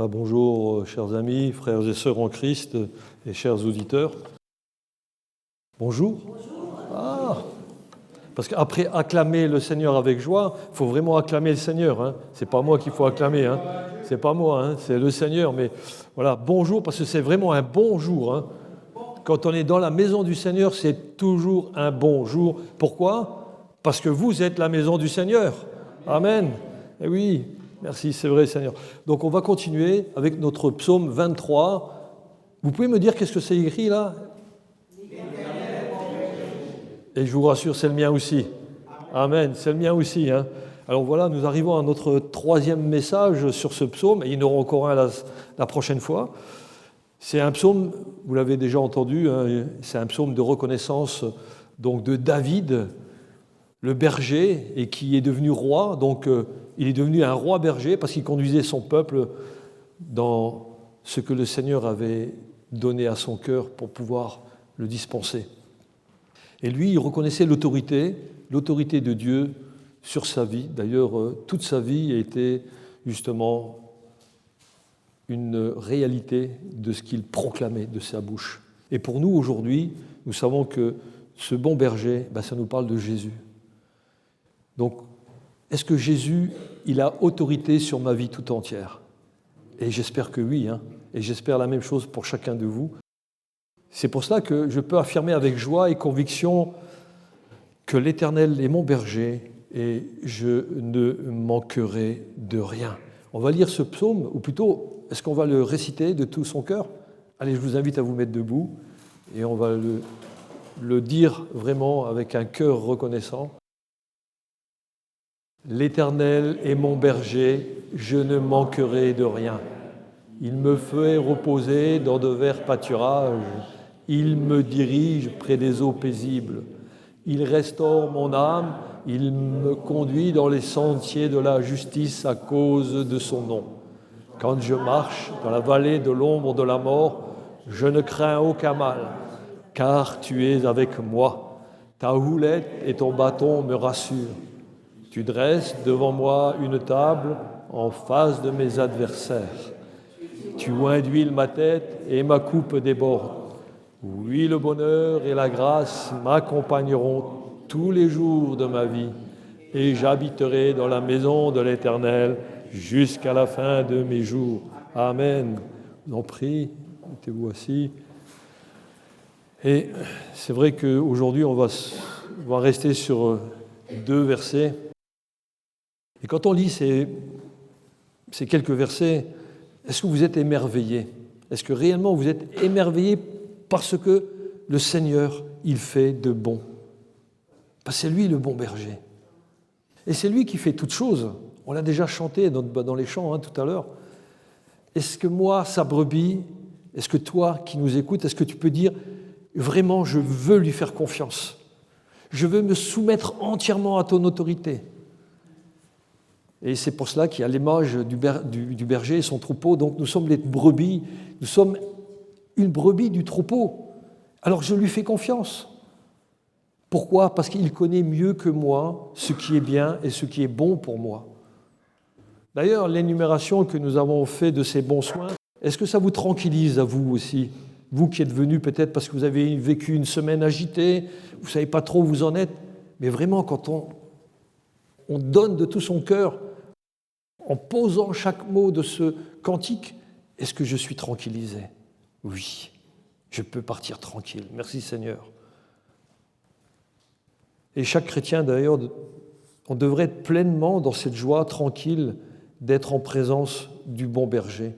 Voilà, bonjour chers amis, frères et sœurs en Christ et chers auditeurs. Bonjour. Ah, parce qu'après acclamer le Seigneur avec joie, il faut vraiment acclamer le Seigneur. Hein. Ce n'est pas moi qu'il faut acclamer, hein. Ce n'est pas moi, hein. C'est le Seigneur. Mais voilà, bonjour, parce que c'est vraiment un bon jour. Hein. Quand on est dans la maison du Seigneur, c'est toujours un bon jour. Pourquoi ? Parce que vous êtes la maison du Seigneur. Amen. Et oui, merci, c'est vrai, Seigneur. Donc on va continuer avec notre psaume 23. Vous pouvez me dire qu'est-ce que c'est écrit là ? Et je vous rassure, c'est le mien aussi. Amen, c'est le mien aussi. Hein. Alors voilà, nous arrivons à notre troisième message sur ce psaume, et il y en aura encore un la prochaine fois. C'est un psaume, vous l'avez déjà entendu, hein, c'est un psaume de reconnaissance donc de David, le berger, et qui est devenu roi. Donc il est devenu un roi berger parce qu'il conduisait son peuple dans ce que le Seigneur avait donné à son cœur pour pouvoir le dispenser. Et lui, il reconnaissait l'autorité de Dieu sur sa vie. D'ailleurs, toute sa vie était justement une réalité de ce qu'il proclamait de sa bouche. Et pour nous, aujourd'hui, nous savons que ce bon berger, ça nous parle de Jésus. Donc, est-ce que Jésus, il a autorité sur ma vie tout entière ? Et j'espère que oui, hein. Et j'espère la même chose pour chacun de vous. C'est pour cela que je peux affirmer avec joie et conviction que l'Éternel est mon berger et je ne manquerai de rien. On va lire ce psaume, ou plutôt, est-ce qu'on va le réciter de tout son cœur ? Allez, je vous invite à vous mettre debout et on va le dire vraiment avec un cœur reconnaissant. L'Éternel est mon berger, je ne manquerai de rien. Il me fait reposer dans de verts pâturages. Il me dirige près des eaux paisibles. Il restaure mon âme. Il me conduit dans les sentiers de la justice à cause de son nom. Quand je marche dans la vallée de l'ombre de la mort, je ne crains aucun mal, car tu es avec moi. Ta houlette et ton bâton me rassurent. Tu dresses devant moi une table en face de mes adversaires. Tu oins d'huile ma tête et ma coupe déborde. Oui, le bonheur et la grâce m'accompagneront tous les jours de ma vie et j'habiterai dans la maison de l'Éternel jusqu'à la fin de mes jours. Amen. Je vous en prie, mettez-vous assis. Et c'est vrai qu'aujourd'hui, on va rester sur 2 versets. Et quand on lit ces quelques versets, est-ce que vous êtes émerveillés ? Est-ce que réellement vous êtes émerveillés parce que le Seigneur, il fait de bon ? C'est lui le bon berger. Et c'est lui qui fait toutes choses. On l'a déjà chanté dans les chants tout à l'heure. Est-ce que moi, sa brebis, est-ce que toi qui nous écoutes, est-ce que tu peux dire vraiment je veux lui faire confiance ? Je veux me soumettre entièrement à ton autorité. Et c'est pour cela qu'il y a l'image du berger et son troupeau. Donc nous sommes les brebis, nous sommes une brebis du troupeau. Alors je lui fais confiance. Pourquoi ? Parce qu'il connaît mieux que moi ce qui est bien et ce qui est bon pour moi. D'ailleurs, l'énumération que nous avons faite de ces bons soins, est-ce que ça vous tranquillise à vous aussi ? Vous qui êtes venus peut-être parce que vous avez vécu une semaine agitée, vous ne savez pas trop où vous en êtes, mais vraiment quand on donne de tout son cœur, en posant chaque mot de ce cantique, est-ce que je suis tranquillisé ? Oui, je peux partir tranquille. Merci Seigneur. Et chaque chrétien d'ailleurs, on devrait être pleinement dans cette joie tranquille d'être en présence du bon berger.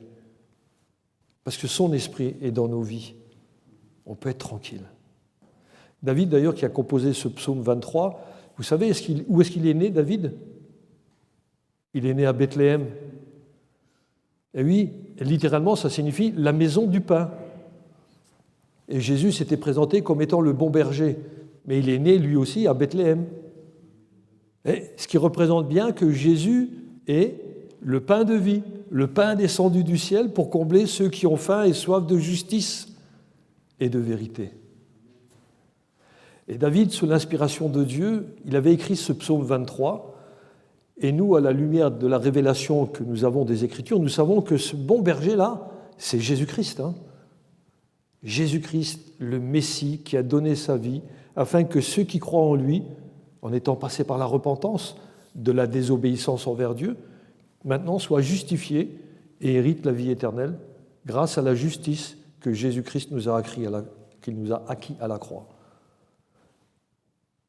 Parce que son esprit est dans nos vies. On peut être tranquille. David d'ailleurs qui a composé ce psaume 23, vous savez où est-ce qu'il est né David ? Il est né à Bethléem. Et oui, littéralement, ça signifie la maison du pain. Et Jésus s'était présenté comme étant le bon berger. Mais il est né, lui aussi, à Bethléem. Et ce qui représente bien que Jésus est le pain de vie, le pain descendu du ciel pour combler ceux qui ont faim et soif de justice et de vérité. Et David, sous l'inspiration de Dieu, il avait écrit ce psaume 23. Et nous, à la lumière de la révélation que nous avons des Écritures, nous savons que ce bon berger-là, c'est Jésus-Christ. Jésus-Christ, le Messie, qui a donné sa vie, afin que ceux qui croient en lui, en étant passés par la repentance de la désobéissance envers Dieu, maintenant soient justifiés et héritent la vie éternelle grâce à la justice que Jésus-Christ nous a acquis à la croix.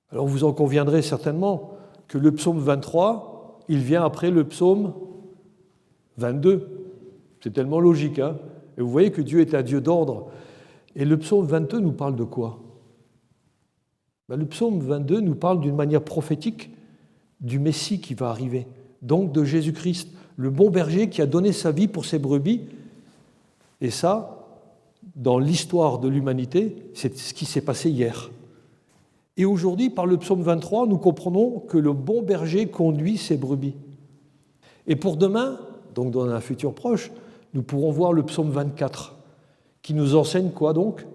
Alors vous en conviendrez certainement que le psaume 23, il vient après le psaume 22. C'est tellement logique, hein ? Et vous voyez que Dieu est un Dieu d'ordre. Et le psaume 22 nous parle de quoi ? Le psaume 22 nous parle d'une manière prophétique du Messie qui va arriver, donc de Jésus-Christ, le bon berger qui a donné sa vie pour ses brebis. Et ça, dans l'histoire de l'humanité, c'est ce qui s'est passé hier. Et aujourd'hui, par le psaume 23, nous comprenons que le bon berger conduit ses brebis. Et pour demain, donc dans un futur proche, nous pourrons voir le psaume 24, qui nous enseigne quoi donc ?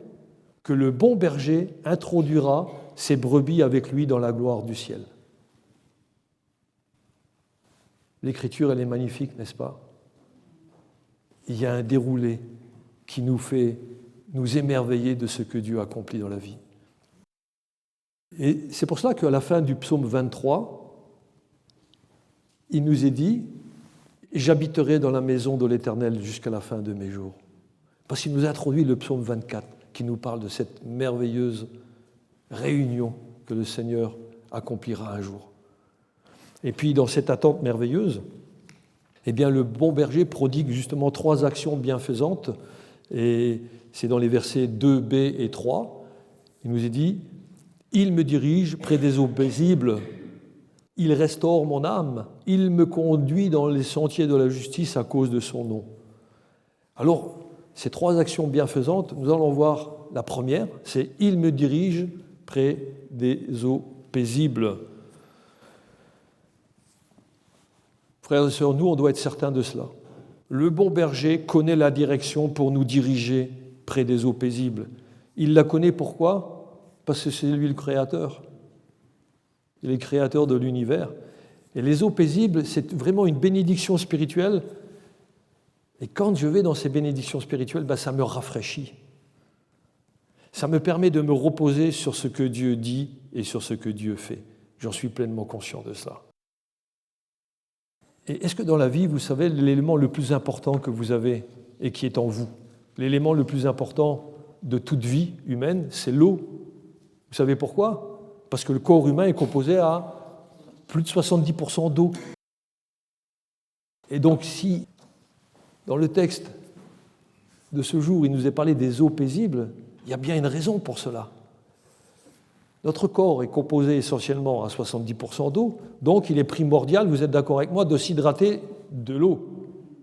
Que le bon berger introduira ses brebis avec lui dans la gloire du ciel. L'Écriture, elle est magnifique, n'est-ce pas ? Il y a un déroulé qui nous fait nous émerveiller de ce que Dieu accomplit dans la vie. Et c'est pour cela qu'à la fin du psaume 23, il nous est dit « J'habiterai dans la maison de l'Éternel jusqu'à la fin de mes jours ». Parce qu'il nous a introduit le psaume 24 qui nous parle de cette merveilleuse réunion que le Seigneur accomplira un jour. Et puis dans cette attente merveilleuse, eh bien, le bon berger prodigue justement 3 actions bienfaisantes, et c'est dans les versets 2b et 3. Il nous est dit « Il me dirige près des eaux paisibles, il restaure mon âme, il me conduit dans les sentiers de la justice à cause de son nom. » Alors, ces 3 actions bienfaisantes, nous allons voir la première, c'est « Il me dirige près des eaux paisibles ». Frères et sœurs, nous, on doit être certains de cela. Le bon berger connaît la direction pour nous diriger près des eaux paisibles. Il la connaît pourquoi ? Parce que c'est lui le créateur. Il est le créateur de l'univers. Et les eaux paisibles, c'est vraiment une bénédiction spirituelle. Et quand je vais dans ces bénédictions spirituelles, ça me rafraîchit. Ça me permet de me reposer sur ce que Dieu dit et sur ce que Dieu fait. J'en suis pleinement conscient de cela. Et est-ce que dans la vie, vous savez, l'élément le plus important que vous avez et qui est en vous, l'élément le plus important de toute vie humaine, c'est l'eau. Vous savez pourquoi ? Parce que le corps humain est composé à plus de 70% d'eau. Et donc si, dans le texte de ce jour, il nous est parlé des eaux paisibles, il y a bien une raison pour cela. Notre corps est composé essentiellement à 70% d'eau, donc il est primordial, vous êtes d'accord avec moi, de s'hydrater de l'eau.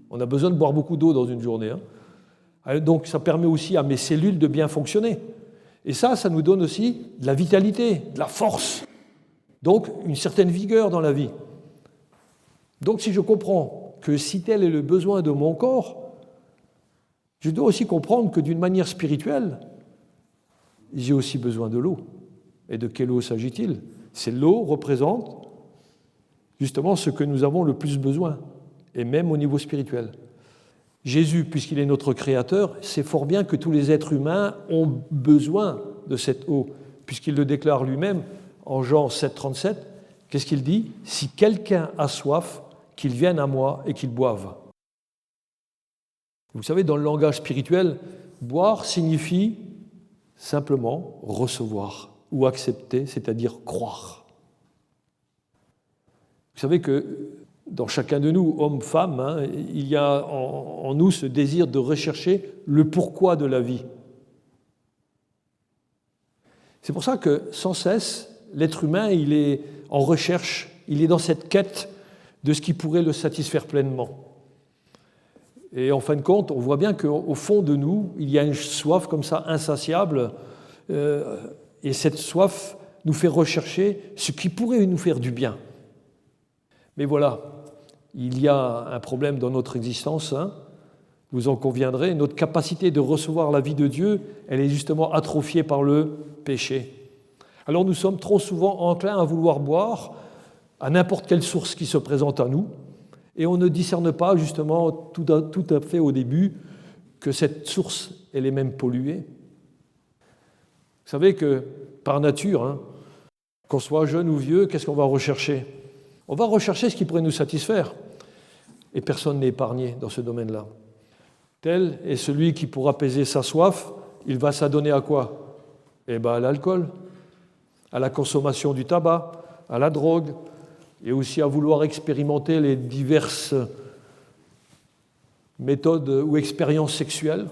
On a besoin de boire beaucoup d'eau dans une journée. Donc ça permet aussi à mes cellules de bien fonctionner. Et ça nous donne aussi de la vitalité, de la force, donc une certaine vigueur dans la vie. Donc si je comprends que si tel est le besoin de mon corps, je dois aussi comprendre que d'une manière spirituelle, j'ai aussi besoin de l'eau. Et de quelle eau s'agit-il ? C'est l'eau représente justement ce que nous avons le plus besoin, et même au niveau spirituel. Jésus, puisqu'il est notre Créateur, sait fort bien que tous les êtres humains ont besoin de cette eau, puisqu'il le déclare lui-même en Jean 7,37. Qu'est-ce qu'il dit ? « Si quelqu'un a soif, qu'il vienne à moi et qu'il boive. » Vous savez, dans le langage spirituel, boire signifie simplement recevoir ou accepter, c'est-à-dire croire. Vous savez que dans chacun de nous, hommes, femmes, il y a en nous ce désir de rechercher le pourquoi de la vie. C'est pour ça que sans cesse, l'être humain, il est en recherche, il est dans cette quête de ce qui pourrait le satisfaire pleinement. Et en fin de compte, on voit bien qu'au fond de nous, il y a une soif comme ça insatiable, et cette soif nous fait rechercher ce qui pourrait nous faire du bien. Mais voilà, il y a un problème dans notre existence, vous en conviendrez, notre capacité de recevoir la vie de Dieu, elle est justement atrophiée par le péché. Alors nous sommes trop souvent enclins à vouloir boire à n'importe quelle source qui se présente à nous, et on ne discerne pas justement tout à fait au début que cette source, elle est même polluée. Vous savez que par nature, qu'on soit jeune ou vieux, qu'est-ce qu'on va rechercher? On va rechercher ce qui pourrait nous satisfaire. Et personne n'est épargné dans ce domaine-là. Tel est celui qui, pour apaiser sa soif, il va s'adonner à quoi? Eh bien, à l'alcool, à la consommation du tabac, à la drogue, et aussi à vouloir expérimenter les diverses méthodes ou expériences sexuelles.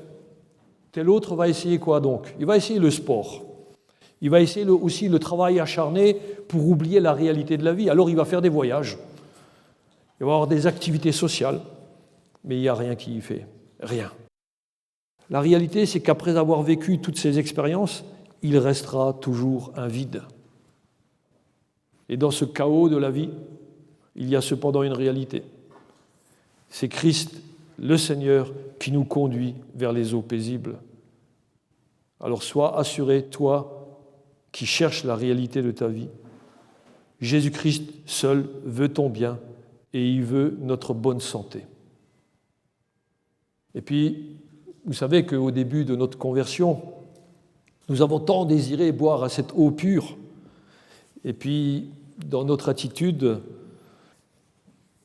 Tel autre va essayer quoi donc? Il va essayer le sport. Il va essayer aussi le travail acharné pour oublier la réalité de la vie. Alors il va faire des voyages, il va avoir des activités sociales, mais il n'y a rien qui y fait. Rien. La réalité, c'est qu'après avoir vécu toutes ces expériences, il restera toujours un vide. Et dans ce chaos de la vie, il y a cependant une réalité. C'est Christ, le Seigneur, qui nous conduit vers les eaux paisibles. Alors sois assuré, toi, qui cherches la réalité de ta vie. Jésus-Christ seul veut ton bien et il veut notre bonne santé. Et puis, vous savez qu'au début de notre conversion, nous avons tant désiré boire à cette eau pure. Et puis, dans notre attitude,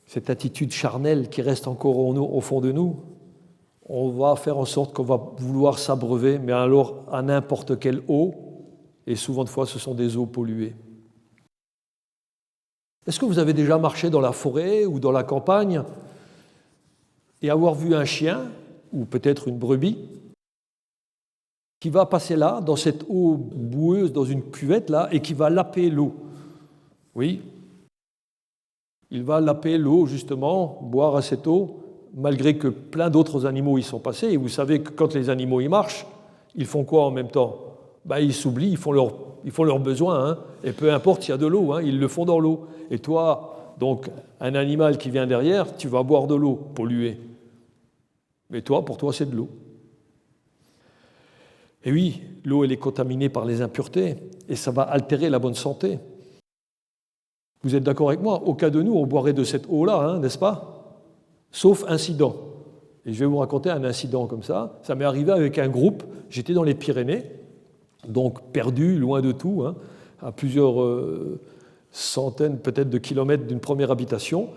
cette attitude charnelle qui reste encore au fond de nous, on va faire en sorte qu'on va vouloir s'abreuver, mais alors à n'importe quelle eau, et souvent de fois ce sont des eaux polluées. Est-ce que vous avez déjà marché dans la forêt ou dans la campagne et avoir vu un chien, ou peut-être une brebis, qui va passer là, dans cette eau boueuse, dans une cuvette là, et qui va laper l'eau? Oui, il va laper l'eau, justement, boire à cette eau, malgré que plein d'autres animaux y sont passés. Et vous savez que quand les animaux y marchent, ils font quoi en même temps? Ils s'oublient, ils font leurs besoins, et peu importe s'il y a de l'eau, ils le font dans l'eau. Et toi, donc, un animal qui vient derrière, tu vas boire de l'eau polluée. Mais toi, pour toi, c'est de l'eau. Et oui, l'eau, elle est contaminée par les impuretés, et ça va altérer la bonne santé. Vous êtes d'accord avec moi? Au cas de nous, on boirait de cette eau-là, n'est-ce pas? Sauf incident. Et je vais vous raconter un incident comme ça. Ça m'est arrivé avec un groupe, j'étais dans les Pyrénées, donc perdu, loin de tout, à plusieurs centaines peut-être de kilomètres d'une première habitation.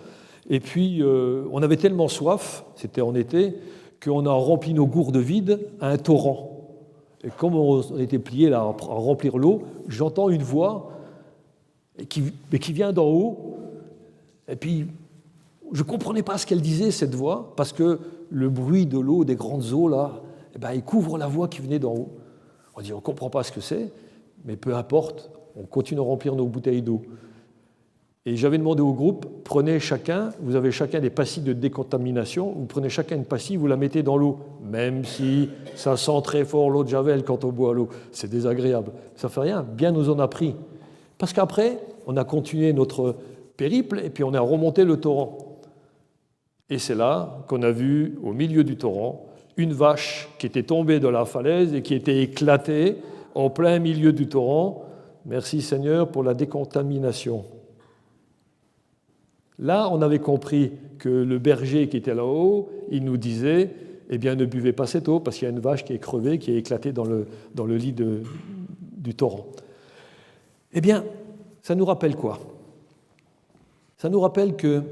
Et puis, on avait tellement soif, c'était en été, qu'on a rempli nos gourdes vides à un torrent. Et comme on était pliés là, à remplir l'eau, j'entends une voix qui vient d'en haut. Et puis, je ne comprenais pas ce qu'elle disait, cette voix, parce que le bruit de l'eau, des grandes eaux, là, il couvre la voix qui venait d'en haut. On dit, on ne comprend pas ce que c'est, mais peu importe, on continue à remplir nos bouteilles d'eau. Et j'avais demandé au groupe, vous avez chacun des pastilles de décontamination, vous prenez chacun une pastille, vous la mettez dans l'eau, même si ça sent très fort l'eau de Javel quand on boit l'eau. C'est désagréable. Ça ne fait rien, bien nous en a pris. Parce qu'après, on a continué notre périple et puis on a remonté le torrent. Et c'est là qu'on a vu, au milieu du torrent, une vache qui était tombée de la falaise et qui était éclatée en plein milieu du torrent. Merci Seigneur pour la décontamination. Là, on avait compris que le berger qui était là-haut, il nous disait, ne buvez pas cette eau parce qu'il y a une vache qui est crevée, qui est éclatée dans le lit du torrent. Ça nous rappelle quoi? Ça nous rappelle que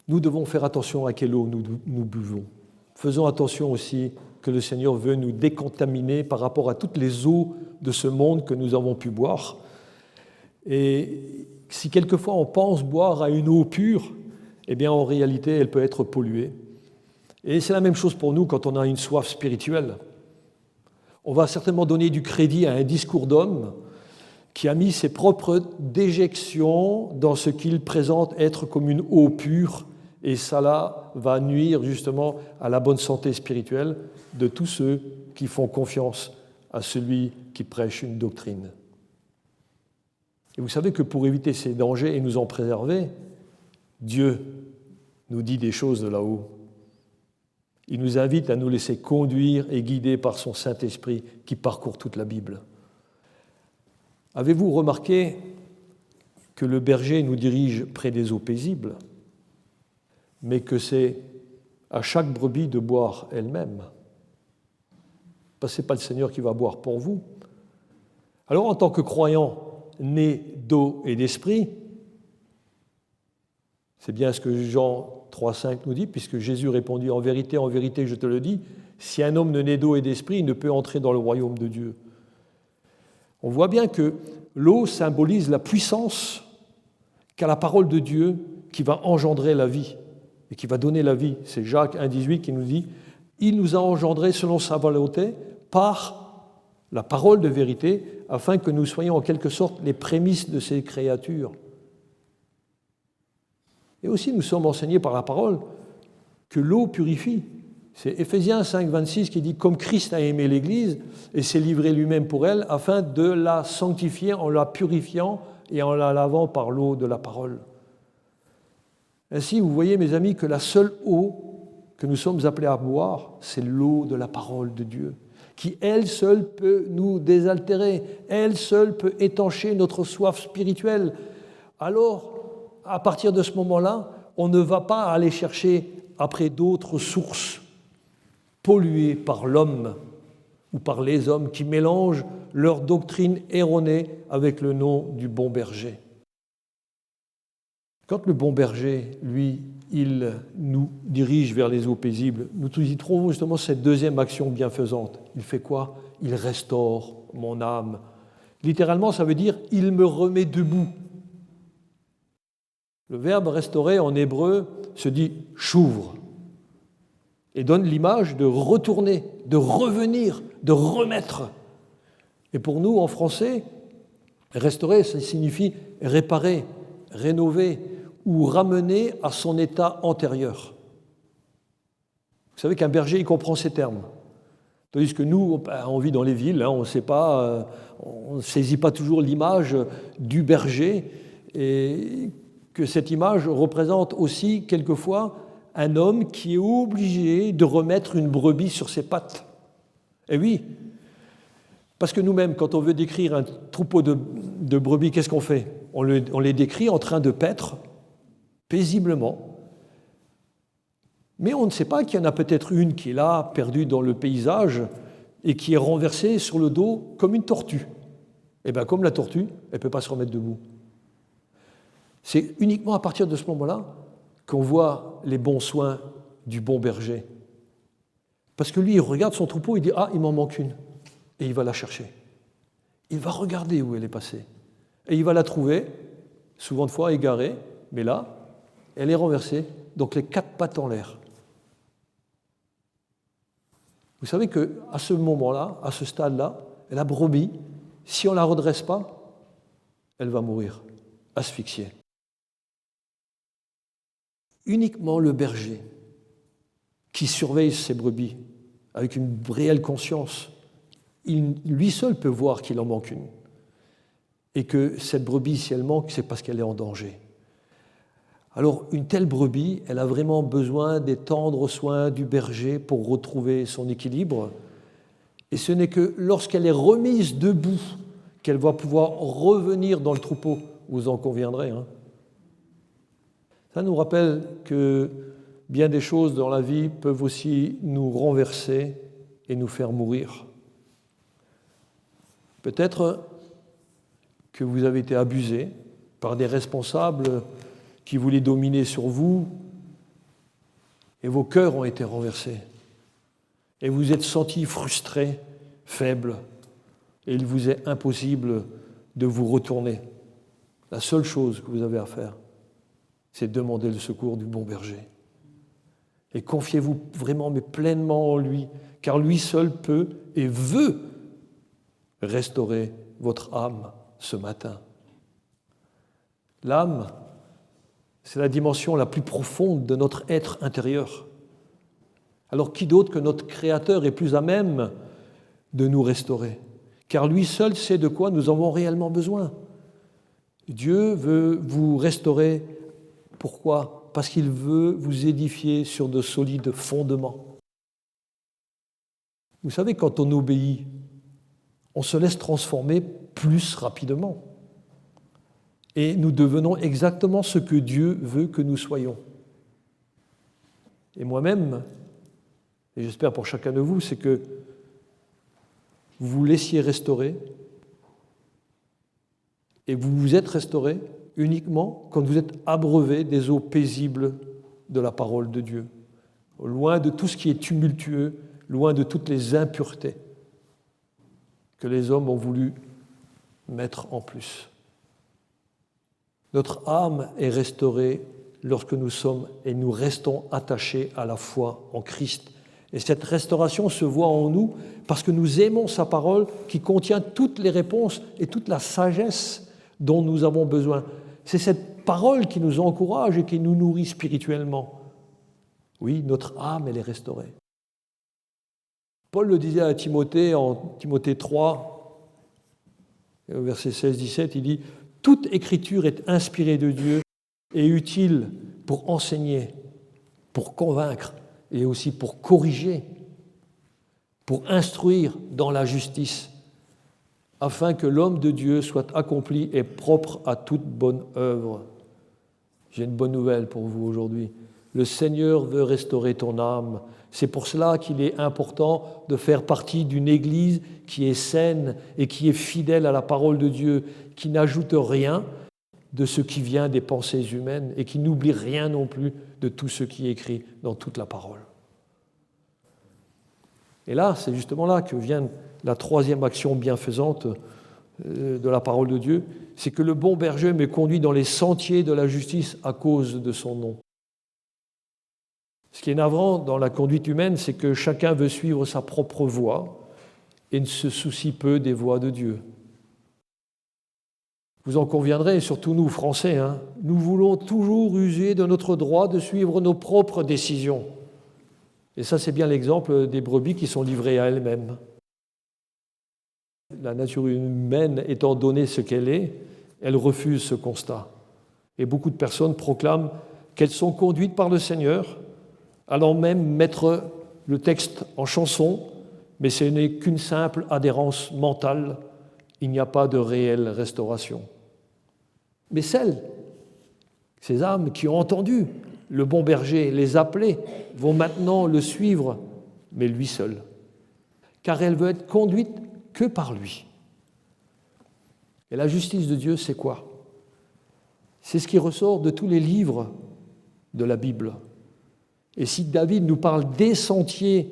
nous devons faire attention à quelle eau nous buvons. Faisons attention aussi que le Seigneur veut nous décontaminer par rapport à toutes les eaux de ce monde que nous avons pu boire. Et si quelquefois on pense boire à une eau pure, en réalité, elle peut être polluée. Et c'est la même chose pour nous quand on a une soif spirituelle. On va certainement donner du crédit à un discours d'homme qui a mis ses propres déjections dans ce qu'il présente être comme une eau pure, et ça là va nuire justement à la bonne santé spirituelle de tous ceux qui font confiance à celui qui prêche une doctrine. Et vous savez que pour éviter ces dangers et nous en préserver, Dieu nous dit des choses de là-haut. Il nous invite à nous laisser conduire et guider par son Saint-Esprit qui parcourt toute la Bible. Avez-vous remarqué que le berger nous dirige près des eaux paisibles, mais que c'est à chaque brebis de boire elle-même. Ce n'est pas le Seigneur qui va boire pour vous. Alors, en tant que croyant né d'eau et d'esprit, c'est bien ce que Jean 3,5 nous dit, puisque Jésus répondit « En vérité, je te le dis, si un homme ne naît d'eau et d'esprit, il ne peut entrer dans le royaume de Dieu. » On voit bien que l'eau symbolise la puissance qu'a la parole de Dieu qui va engendrer la vie et qui va donner la vie. C'est Jacques 1,18 qui nous dit « Il nous a engendrés selon sa volonté par la parole de vérité, afin que nous soyons en quelque sorte les prémices de ses créatures. » Et aussi, nous sommes enseignés par la parole que l'eau purifie. C'est Éphésiens 5,26 qui dit « Comme Christ a aimé l'Église et s'est livré lui-même pour elle, afin de la sanctifier en la purifiant et en la lavant par l'eau de la parole. » Ainsi, vous voyez, mes amis, que la seule eau que nous sommes appelés à boire, c'est l'eau de la parole de Dieu, qui, elle seule, peut nous désaltérer, elle seule peut étancher notre soif spirituelle. Alors, à partir de ce moment-là, on ne va pas aller chercher après d'autres sources polluées par l'homme ou par les hommes qui mélangent leur doctrine erronée avec le nom du bon berger. Quand le bon berger, lui, il nous dirige vers les eaux paisibles, nous y trouvons justement cette deuxième action bienfaisante. Il fait quoi? Il restaure mon âme. Littéralement, ça veut dire « il me remet debout ». Le verbe restaurer en hébreu se dit « chouvre » et donne l'image de retourner, de revenir, de remettre. Et pour nous, en français, restaurer, ça signifie réparer, rénover ou ramener à son état antérieur. Vous savez qu'un berger, il comprend ces termes. Tandis que nous, on vit dans les villes, on ne sait pas, on ne saisit pas toujours l'image du berger et que cette image représente aussi quelquefois un homme qui est obligé de remettre une brebis sur ses pattes. Et oui, parce que nous-mêmes, quand on veut décrire un troupeau de brebis, qu'est-ce qu'on fait? On les décrit en train de paître paisiblement. Mais on ne sait pas qu'il y en a peut-être une qui est là, perdue dans le paysage, et qui est renversée sur le dos comme une tortue. Et bien, comme la tortue, elle ne peut pas se remettre debout. C'est uniquement à partir de ce moment-là qu'on voit les bons soins du bon berger. Parce que lui, il regarde son troupeau, il dit « Ah, il m'en manque une ». Et il va la chercher. Il va regarder où elle est passée. Et il va la trouver, souvent de fois égarée, mais là, elle est renversée, donc les quatre pattes en l'air. Vous savez qu'à ce moment-là, à ce stade-là, la brebis, si on ne la redresse pas, elle va mourir, asphyxiée. Uniquement le berger qui surveille ses brebis avec une réelle conscience, lui seul peut voir qu'il en manque une. Et que cette brebis, si elle manque, c'est parce qu'elle est en danger. Alors, une telle brebis, elle a vraiment besoin des tendres soins du berger pour retrouver son équilibre. Et ce n'est que lorsqu'elle est remise debout qu'elle va pouvoir revenir dans le troupeau. Vous en conviendrez, hein. Ça nous rappelle que bien des choses dans la vie peuvent aussi nous renverser et nous faire mourir. Peut-être que vous avez été abusé par des responsables qui voulaient dominer sur vous et vos cœurs ont été renversés. Et vous êtes sentis frustrés, faibles, et il vous est impossible de vous retourner. La seule chose que vous avez à faire, c'est demander le secours du bon berger. Et confiez-vous vraiment, mais pleinement en lui, car lui seul peut et veut restaurer votre âme ce matin. L'âme, c'est la dimension la plus profonde de notre être intérieur. Alors qui d'autre que notre Créateur est plus à même de nous restaurer? Car lui seul sait de quoi nous avons réellement besoin. Dieu veut vous restaurer. Pourquoi? Parce qu'il veut vous édifier sur de solides fondements. Vous savez, quand on obéit, on se laisse transformer plus rapidement. Et nous devenons exactement ce que Dieu veut que nous soyons. Et moi-même, et j'espère pour chacun de vous, c'est que vous vous laissiez restaurer et vous vous êtes restauré uniquement quand vous êtes abreuvé des eaux paisibles de la parole de Dieu, loin de tout ce qui est tumultueux, loin de toutes les impuretés que les hommes ont voulu mettre en plus. Notre âme est restaurée lorsque nous sommes et nous restons attachés à la foi en Christ. Et cette restauration se voit en nous parce que nous aimons sa parole qui contient toutes les réponses et toute la sagesse dont nous avons besoin. C'est cette parole qui nous encourage et qui nous nourrit spirituellement. Oui, notre âme, elle est restaurée. Paul le disait à Timothée, en Timothée 3, verset 16-17, il dit « Toute écriture est inspirée de Dieu et utile pour enseigner, pour convaincre et aussi pour corriger, pour instruire dans la justice, afin que l'homme de Dieu soit accompli et propre à toute bonne œuvre. » J'ai une bonne nouvelle pour vous aujourd'hui. Le Seigneur veut restaurer ton âme. C'est pour cela qu'il est important de faire partie d'une Église qui est saine et qui est fidèle à la parole de Dieu, qui n'ajoute rien de ce qui vient des pensées humaines et qui n'oublie rien non plus de tout ce qui est écrit dans toute la parole. Et là, c'est justement là que vient la troisième action bienfaisante de la parole de Dieu, c'est que le bon berger me conduit dans les sentiers de la justice à cause de son nom. Ce qui est navrant dans la conduite humaine, c'est que chacun veut suivre sa propre voie et ne se soucie peu des voies de Dieu. Vous en conviendrez, surtout nous, Français, nous voulons toujours user de notre droit de suivre nos propres décisions. Et ça, c'est bien l'exemple des brebis qui sont livrées à elles-mêmes. La nature humaine étant donnée ce qu'elle est, elle refuse ce constat. Et beaucoup de personnes proclament qu'elles sont conduites par le Seigneur, allant même mettre le texte en chanson, mais ce n'est qu'une simple adhérence mentale, il n'y a pas de réelle restauration. Mais ces âmes qui ont entendu le bon berger les appeler, vont maintenant le suivre, mais lui seul, car elle veut être conduite que par lui. Et la justice de Dieu, c'est quoi? C'est ce qui ressort de tous les livres de la Bible. Et si David nous parle des sentiers,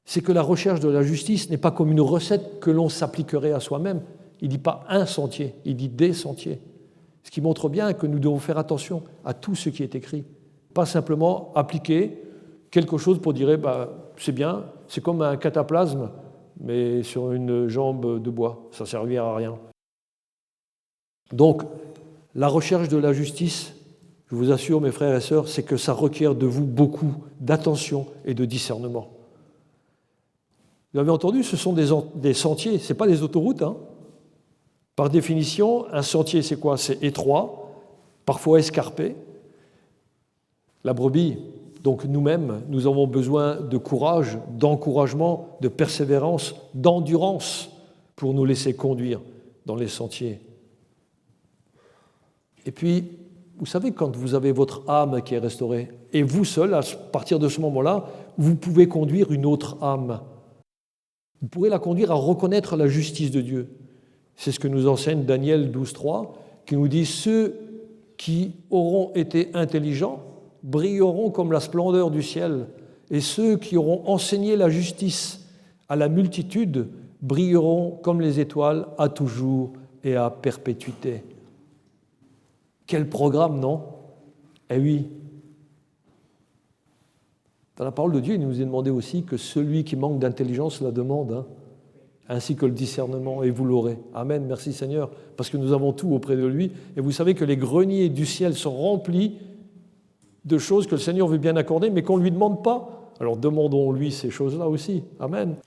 c'est que la recherche de la justice n'est pas comme une recette que l'on s'appliquerait à soi-même. Il ne dit pas un sentier, il dit des sentiers. Ce qui montre bien que nous devons faire attention à tout ce qui est écrit. Pas simplement appliquer quelque chose pour dire c'est bien, c'est comme un cataplasme, mais sur une jambe de bois, ça ne servira à rien. Donc, la recherche de la justice, je vous assure, mes frères et sœurs, c'est que ça requiert de vous beaucoup d'attention et de discernement. Vous avez entendu, ce sont des sentiers, ce n'est pas des autoroutes. Par définition, un sentier, c'est quoi? C'est étroit, parfois escarpé. La brebis, donc nous-mêmes, nous avons besoin de courage, d'encouragement, de persévérance, d'endurance pour nous laisser conduire dans les sentiers. Et puis, vous savez, quand vous avez votre âme qui est restaurée, et vous seul, à partir de ce moment-là, vous pouvez conduire une autre âme. Vous pourrez la conduire à reconnaître la justice de Dieu. C'est ce que nous enseigne Daniel 12.3, qui nous dit « Ceux qui auront été intelligents brilleront comme la splendeur du ciel, et ceux qui auront enseigné la justice à la multitude brilleront comme les étoiles à toujours et à perpétuité. » Quel programme, non? Eh oui. Dans la parole de Dieu, il nous est demandé aussi que celui qui manque d'intelligence la demande, ainsi que le discernement, et vous l'aurez. Amen, merci Seigneur, parce que nous avons tout auprès de lui. Et vous savez que les greniers du ciel sont remplis de choses que le Seigneur veut bien accorder, mais qu'on ne lui demande pas. Alors demandons-lui ces choses-là aussi. Amen.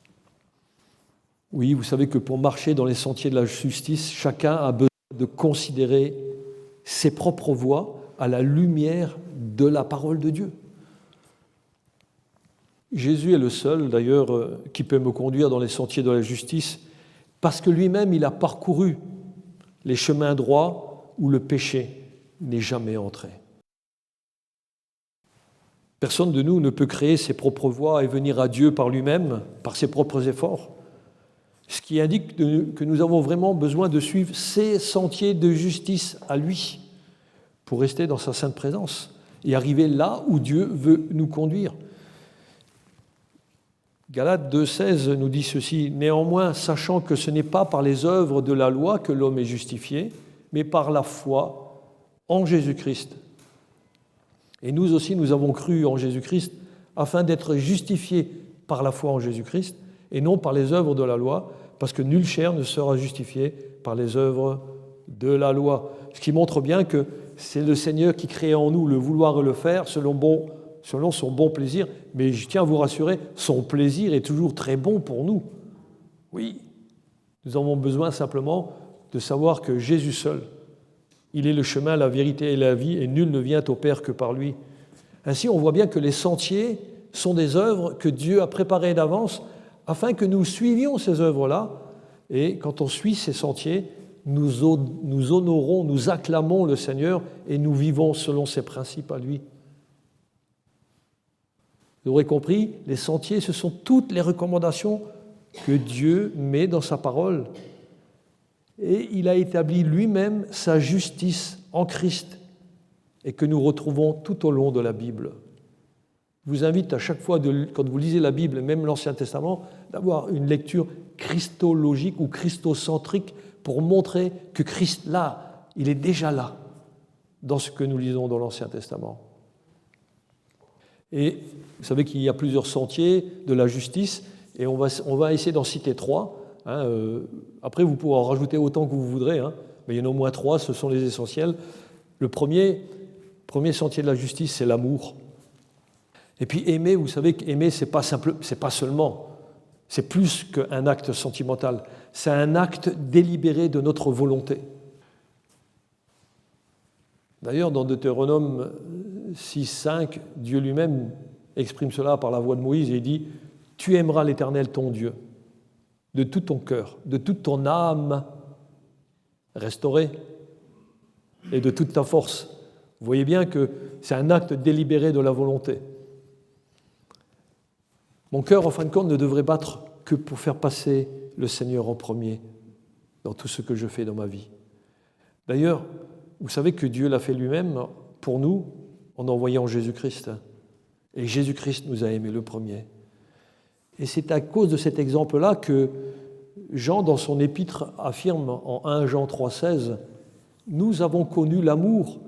Oui, vous savez que pour marcher dans les sentiers de la justice, chacun a besoin de considérer ses propres voies à la lumière de la parole de Dieu. Jésus est le seul, d'ailleurs, qui peut me conduire dans les sentiers de la justice, parce que lui-même, il a parcouru les chemins droits où le péché n'est jamais entré. Personne de nous ne peut créer ses propres voies et venir à Dieu par lui-même, par ses propres efforts, ce qui indique que nous avons vraiment besoin de suivre ses sentiers de justice à lui pour rester dans sa sainte présence et arriver là où Dieu veut nous conduire. Galates 2,16 nous dit ceci: « Néanmoins, sachant que ce n'est pas par les œuvres de la loi que l'homme est justifié, mais par la foi en Jésus-Christ. » Et nous aussi, nous avons cru en Jésus-Christ afin d'être justifiés par la foi en Jésus-Christ et non par les œuvres de la loi, parce que nulle chair ne sera justifiée par les œuvres de la loi. Ce qui montre bien que c'est le Seigneur qui crée en nous le vouloir et le faire selon son bon plaisir. Mais je tiens à vous rassurer, son plaisir est toujours très bon pour nous. Oui, nous avons besoin simplement de savoir que Jésus seul, il est le chemin, la vérité et la vie, et nul ne vient au Père que par lui. Ainsi, on voit bien que les sentiers sont des œuvres que Dieu a préparées d'avance afin que nous suivions ces œuvres-là. Et quand on suit ces sentiers, nous honorons, nous acclamons le Seigneur et nous vivons selon ses principes à lui. Vous aurez compris, les sentiers, ce sont toutes les recommandations que Dieu met dans sa parole. Et il a établi lui-même sa justice en Christ et que nous retrouvons tout au long de la Bible. Je vous invite à chaque fois, quand vous lisez la Bible, même l'Ancien Testament, d'avoir une lecture christologique ou christocentrique pour montrer que Christ, là, il est déjà là dans ce que nous lisons dans l'Ancien Testament. Et vous savez qu'il y a plusieurs sentiers de la justice et on va essayer d'en citer 3. Après, vous pourrez en rajouter autant que vous voudrez, mais il y en a au moins 3, ce sont les essentiels. Le premier sentier de la justice, c'est l'amour. Et puis aimer, vous savez qu'aimer, c'est pas seulement, c'est plus qu'un acte sentimental, c'est un acte délibéré de notre volonté. D'ailleurs, dans Deutéronome 6,5, Dieu lui-même exprime cela par la voix de Moïse et il dit « Tu aimeras l'Éternel ton Dieu de tout ton cœur, de toute ton âme restaurée et de toute ta force. » Vous voyez bien que c'est un acte délibéré de la volonté. Mon cœur, en fin de compte, ne devrait battre que pour faire passer le Seigneur en premier dans tout ce que je fais dans ma vie. D'ailleurs, vous savez que Dieu l'a fait lui-même pour nous en envoyant Jésus-Christ. Et Jésus-Christ nous a aimés le premier. Et c'est à cause de cet exemple-là que Jean, dans son épître, affirme en 1 Jean 3,16 « Nous avons connu l'amour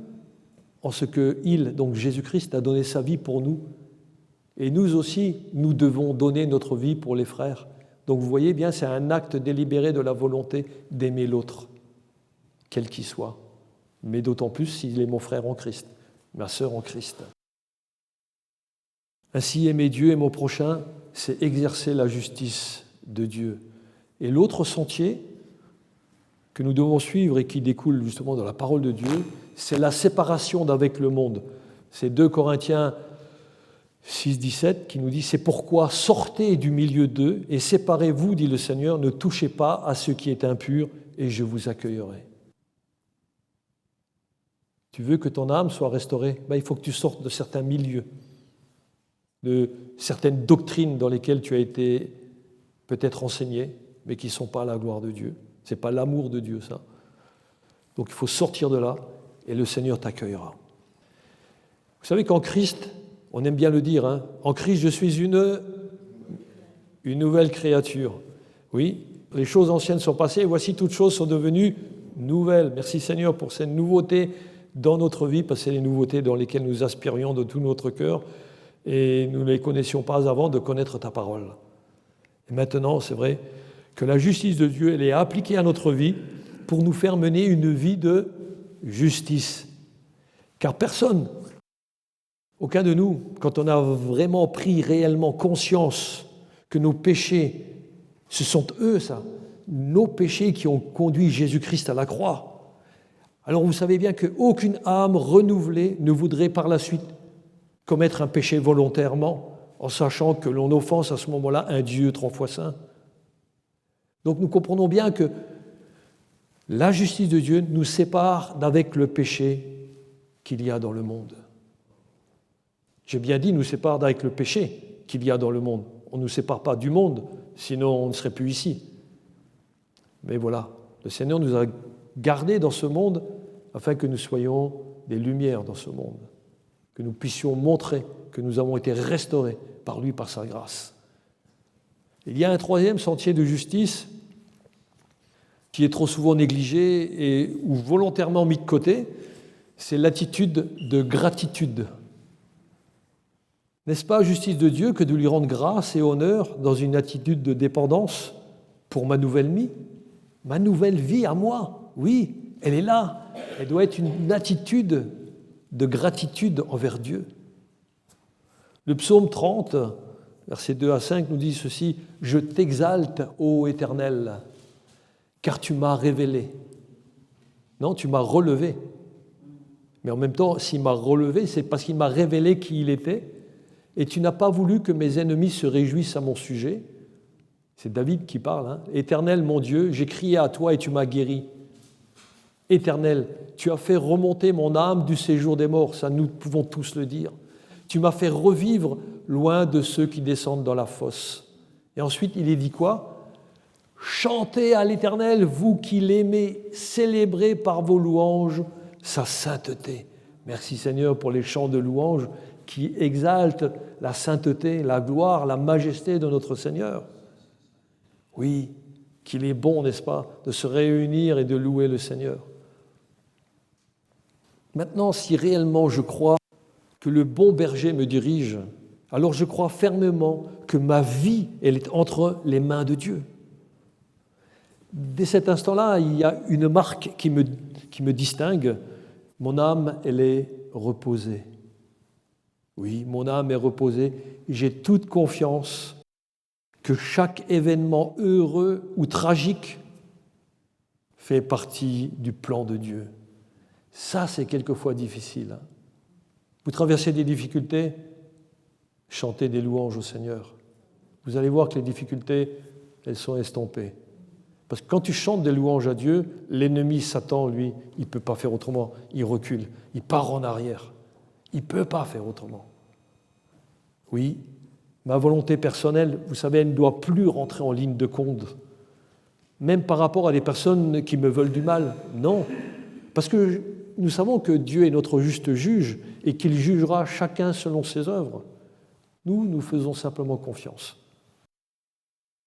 en ce que il, donc Jésus-Christ, a donné sa vie pour nous. Et nous aussi, nous devons donner notre vie pour les frères. » Donc vous voyez bien, c'est un acte délibéré de la volonté d'aimer l'autre, quel qu'il soit. Mais d'autant plus s'il est mon frère en Christ, ma sœur en Christ. Ainsi, aimer Dieu et mon prochain, c'est exercer la justice de Dieu. Et l'autre sentier que nous devons suivre et qui découle justement de la parole de Dieu, c'est la séparation d'avec le monde. C'est 2 Corinthiens 6,17 qui nous dit « C'est pourquoi sortez du milieu d'eux et séparez-vous, dit le Seigneur, ne touchez pas à ce qui est impur et je vous accueillerai. » Tu veux que ton âme soit restaurée, il faut que tu sortes de certains milieux, de certaines doctrines dans lesquelles tu as été peut-être enseigné, mais qui ne sont pas à la gloire de Dieu. Ce n'est pas l'amour de Dieu, ça. Donc il faut sortir de là et le Seigneur t'accueillera. Vous savez qu'en Christ, on aime bien le dire, en Christ je suis une nouvelle créature. Oui, les choses anciennes sont passées et voici toutes choses sont devenues nouvelles. Merci Seigneur pour cette nouveauté dans notre vie, parce que c'est les nouveautés dans lesquelles nous aspirions de tout notre cœur et nous ne les connaissions pas avant de connaître ta parole. Et maintenant, c'est vrai que la justice de Dieu, elle est appliquée à notre vie pour nous faire mener une vie de justice. Car personne, aucun de nous, quand on a vraiment pris réellement conscience que nos péchés, ce sont eux, nos péchés qui ont conduit Jésus-Christ à la croix. Alors vous savez bien qu'aucune âme renouvelée ne voudrait par la suite commettre un péché volontairement, en sachant que l'on offense à ce moment-là un Dieu 3 fois saint. Donc nous comprenons bien que La justice de Dieu nous sépare d'avec le péché qu'il y a dans le monde. J'ai bien dit nous sépare d'avec le péché qu'il y a dans le monde. On ne nous sépare pas du monde, sinon on ne serait plus ici. Mais voilà, le Seigneur nous a gardés dans ce monde afin que nous soyons des lumières dans ce monde, que nous puissions montrer que nous avons été restaurés par lui, par sa grâce. Il y a un troisième sentier de justice qui est trop souvent négligé et ou volontairement mis de côté, c'est l'attitude de gratitude. N'est-ce pas justice de Dieu que de lui rendre grâce et honneur dans une attitude de dépendance pour ma nouvelle vie? Ma nouvelle vie à moi, oui, elle est là. Elle doit être une attitude de gratitude envers Dieu. Le psaume 30, versets 2 à 5, nous dit ceci: « Je t'exalte, ô Éternel, car tu m'as révélé. » Non, tu m'as relevé. Mais en même temps, s'il m'a relevé, c'est parce qu'il m'a révélé qui il était. Et tu n'as pas voulu que mes ennemis se réjouissent à mon sujet. C'est David qui parle. Hein. Éternel, mon Dieu, j'ai crié à toi et tu m'as guéri. Éternel, tu as fait remonter mon âme du séjour des morts. Ça, nous pouvons tous le dire. Tu m'as fait revivre loin de ceux qui descendent dans la fosse. Et ensuite, il est dit quoi? Chantez à l'Éternel, vous qui l'aimez, célébrez par vos louanges sa sainteté. Merci Seigneur pour les chants de louanges qui exaltent la sainteté, la gloire, la majesté de notre Seigneur. Oui, qu'il est bon, n'est-ce pas, de se réunir et de louer le Seigneur. Maintenant, si réellement je crois que le bon berger me dirige, alors je crois fermement que ma vie, elle est entre les mains de Dieu. Dès cet instant-là, il y a une marque qui me distingue. Mon âme, elle est reposée. Oui, mon âme est reposée. J'ai toute confiance que chaque événement heureux ou tragique fait partie du plan de Dieu. Ça, c'est quelquefois difficile. Vous traversez des difficultés, chantez des louanges au Seigneur. Vous allez voir que les difficultés, elles sont estompées. Parce que quand tu chantes des louanges à Dieu, l'ennemi Satan, lui, il ne peut pas faire autrement. Il recule, il part en arrière. Il ne peut pas faire autrement. Oui, ma volonté personnelle, vous savez, elle ne doit plus rentrer en ligne de compte. Même par rapport à des personnes qui me veulent du mal. Non, parce que nous savons que Dieu est notre juste juge et qu'il jugera chacun selon ses œuvres. Nous faisons simplement confiance.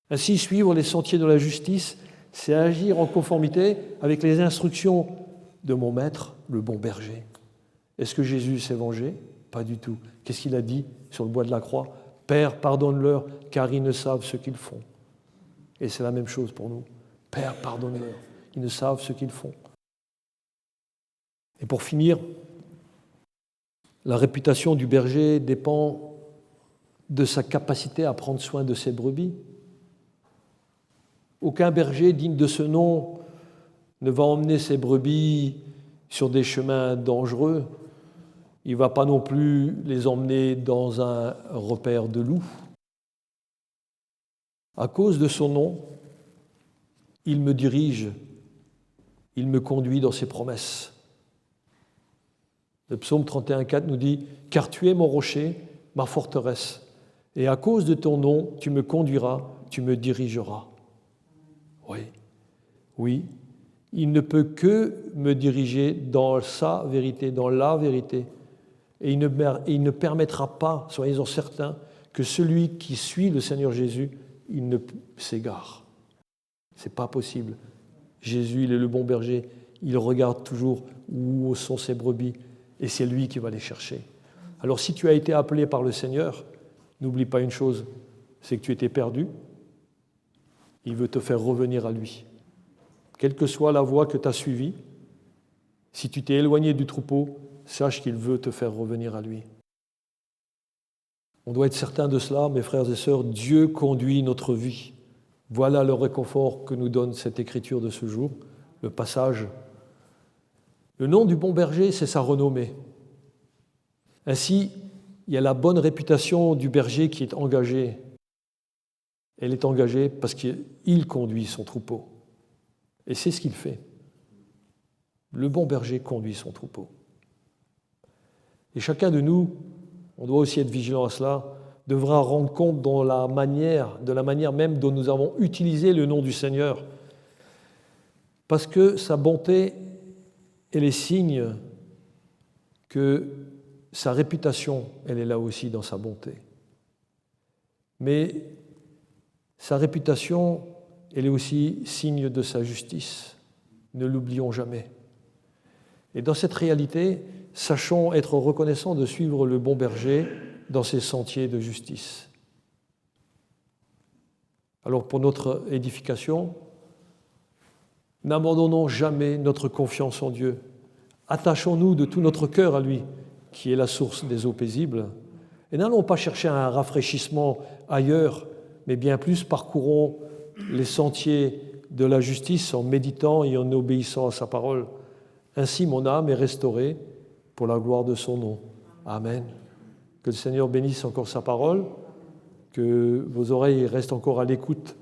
Ainsi, suivre les sentiers de la justice, c'est agir en conformité avec les instructions de mon maître, le bon berger. Est-ce que Jésus s'est vengé? Pas du tout. Qu'est-ce qu'il a dit sur le bois de la croix? Père, pardonne-leur, car ils ne savent ce qu'ils font. Et c'est la même chose pour nous. Père, pardonne-leur, ils ne savent ce qu'ils font. Et pour finir, la réputation du berger dépend de sa capacité à prendre soin de ses brebis. Aucun berger digne de ce nom ne va emmener ses brebis sur des chemins dangereux. Il ne va pas non plus les emmener dans un repère de loups. À cause de son nom, il me dirige, il me conduit dans ses promesses. Le psaume 31,4 nous dit « Car tu es mon rocher, ma forteresse, et à cause de ton nom, tu me conduiras, tu me dirigeras. » Oui, il ne peut que me diriger dans sa vérité, dans la vérité. Et il ne permettra pas, soyez-en certains, que celui qui suit le Seigneur Jésus, il ne s'égare. Ce n'est pas possible. Jésus, il est le bon berger. Il regarde toujours où sont ses brebis et c'est lui qui va les chercher. Alors si tu as été appelé par le Seigneur, n'oublie pas une chose, c'est que tu étais perdu. Il veut te faire revenir à lui. Quelle que soit la voie que tu as suivie, si tu t'es éloigné du troupeau, sache qu'il veut te faire revenir à lui. On doit être certain de cela, mes frères et sœurs, Dieu conduit notre vie. Voilà le réconfort que nous donne cette écriture de ce jour, le passage. Le nom du bon berger, c'est sa renommée. Ainsi, il y a la bonne réputation du berger qui est engagée. Elle est engagée parce qu'il conduit son troupeau. Et c'est ce qu'il fait. Le bon berger conduit son troupeau. Et chacun de nous, on doit aussi être vigilant à cela, devra rendre compte de la manière même dont nous avons utilisé le nom du Seigneur. Parce que sa bonté, elle est signe que sa réputation, elle est là aussi dans sa bonté. Mais sa réputation, elle est aussi signe de sa justice. Ne l'oublions jamais. Et dans cette réalité, sachons être reconnaissants de suivre le bon berger dans ses sentiers de justice. Alors pour notre édification, n'abandonnons jamais notre confiance en Dieu. Attachons-nous de tout notre cœur à lui, qui est la source des eaux paisibles. Et n'allons pas chercher un rafraîchissement ailleurs, mais bien plus parcourons les sentiers de la justice en méditant et en obéissant à sa parole. Ainsi, mon âme est restaurée pour la gloire de son nom. Amen. Que le Seigneur bénisse encore sa parole, que vos oreilles restent encore à l'écoute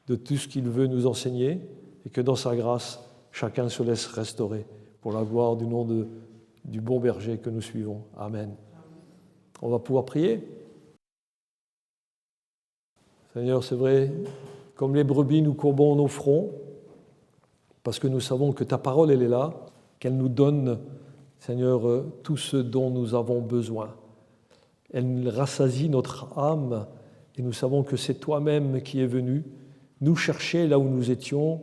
de tout ce qu'il veut nous enseigner et que dans sa grâce, chacun se laisse restaurer pour la gloire du nom du bon berger que nous suivons. Amen. On va pouvoir prier. Seigneur, c'est vrai, comme les brebis, nous courbons nos fronts parce que nous savons que ta parole, elle est là, qu'elle nous donne, Seigneur, tout ce dont nous avons besoin. Elle rassasie notre âme et nous savons que c'est toi-même qui es venu nous chercher là où nous étions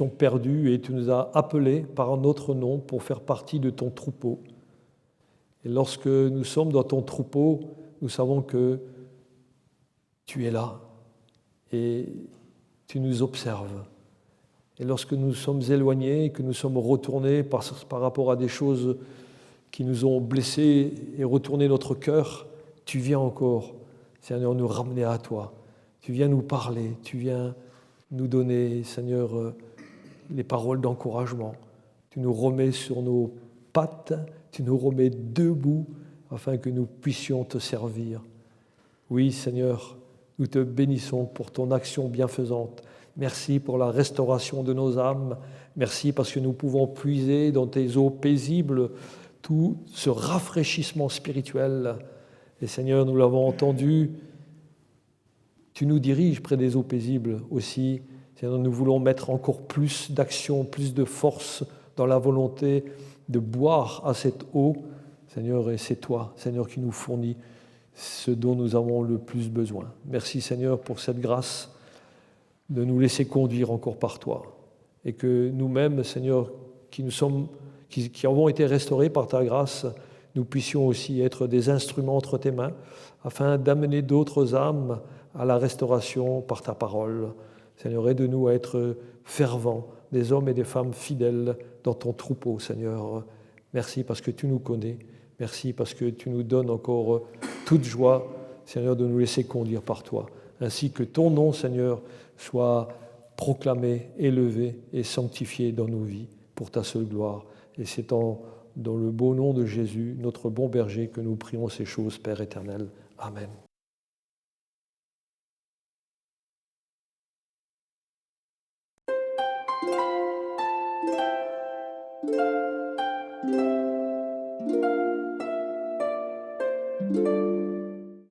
perdus et tu nous as appelés par notre nom pour faire partie de ton troupeau. Et lorsque nous sommes dans ton troupeau, nous savons que tu es là et tu nous observes. Et lorsque nous sommes éloignés, que nous sommes retournés par rapport à des choses qui nous ont blessés et retourné notre cœur, tu viens encore, Seigneur, nous ramener à toi. Tu viens nous parler, tu viens nous donner, Seigneur, les paroles d'encouragement. Tu nous remets sur nos pattes, tu nous remets debout afin que nous puissions te servir. Oui, Seigneur, nous te bénissons pour ton action bienfaisante. Merci pour la restauration de nos âmes. Merci parce que nous pouvons puiser dans tes eaux paisibles tout ce rafraîchissement spirituel. Et Seigneur, nous l'avons entendu, tu nous diriges près des eaux paisibles aussi. Seigneur, nous voulons mettre encore plus d'action, plus de force dans la volonté de boire à cette eau. Seigneur, et c'est toi, Seigneur, qui nous fournis ce dont nous avons le plus besoin. Merci, Seigneur, pour cette grâce de nous laisser conduire encore par toi. Et que nous-mêmes, Seigneur, qui avons été restaurés par ta grâce, nous puissions aussi être des instruments entre tes mains afin d'amener d'autres âmes à la restauration par ta parole. Seigneur, aide-nous à être fervents, des hommes et des femmes fidèles dans ton troupeau, Seigneur. Merci parce que tu nous connais. Merci parce que tu nous donnes encore toute joie, Seigneur, de nous laisser conduire par toi. Ainsi que ton nom, Seigneur, soit proclamé, élevé et sanctifié dans nos vies pour ta seule gloire. Et c'est dans le beau nom de Jésus, notre bon berger, que nous prions ces choses, Père éternel. Amen.